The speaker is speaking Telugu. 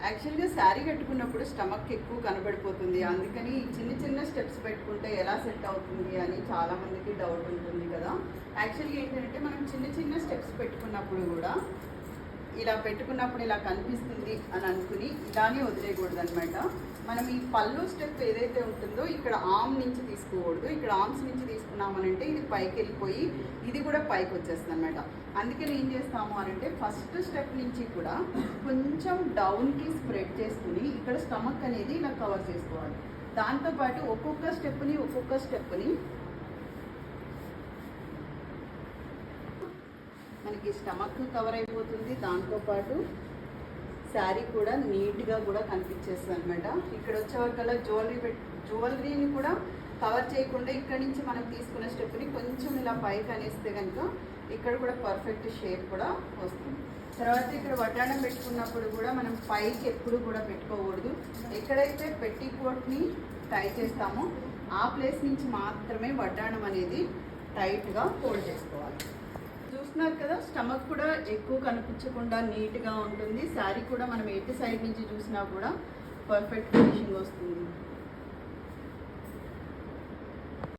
యాక్చువల్గా శారీ కట్టుకున్నప్పుడు స్టమక్ ఎక్కువ కనబడిపోతుంది, అందుకని చిన్న చిన్న స్టెప్స్ పెట్టుకుంటే ఎలా సెట్ అవుతుంది అని చాలా మందికి డౌట్ ఉంటుంది కదా. యాక్చువల్గా ఏంటంటే మనం చిన్న చిన్న స్టెప్స్ పెట్టుకున్నప్పుడు కూడా ఇలా పెట్టుకున్నప్పుడు ఇలా కనిపిస్తుంది అని అనుకుని ఇలానే వదిలేయకూడదు అనమాట. మనం ఈ పళ్ళు స్టెప్ ఏదైతే ఉంటుందో ఇక్కడ ఆర్మ్ నుంచి తీసుకోకూడదు. ఇక్కడ ఆర్మ్స్ నుంచి తీసుకున్నామనంటే ఇది పైకి వెళ్ళిపోయి ఇది కూడా పైకి వచ్చేస్తుంది అనమాట. అందుకని ఏం చేస్తాము అనంటే ఫస్ట్ స్టెప్ నుంచి కూడా కొంచెం డౌన్కి స్ప్రెడ్ చేసుకుని ఇక్కడ స్టమక్ అనేది ఇలా కవర్ చేసుకోవాలి. దాంతోపాటు ఒక్కొక్క స్టెప్ని మనకి స్టమక్ కవర్ అయిపోతుంది, దాంతోపాటు శారీ కూడా నీట్గా కూడా కనిపించేస్తుంది అనమాట. ఇక్కడ వచ్చేవరకల్లా జ్యువెలరీని కూడా కవర్ చేయకుండా ఇక్కడ నుంచి మనం తీసుకున్న స్టెప్ని కొంచెం ఇలా పైకి అనేస్తే కనుక ఇక్కడ కూడా పర్ఫెక్ట్ షేప్ కూడా వస్తుంది. తర్వాత ఇక్కడ వడ్డాణం పెట్టుకున్నప్పుడు కూడా మనం పైకి ఎప్పుడు కూడా పెట్టుకోకూడదు. ఎక్కడైతే పెట్టికోట్ని టై చేస్తామో ఆ ప్లేస్ నుంచి మాత్రమే వడ్డాణం అనేది టైట్గా ఫోల్డ్ చేసుకోవాలి. చూస్తున్నారు కదా, స్టమక్ కూడా ఎక్కువ కనిపించకుండా నీట్గా ఉంటుంది. శారీ కూడా మనం ఎటు సైడ్ నుంచి చూసినా కూడా పర్ఫెక్ట్ ఫినిషింగ్ వస్తుంది.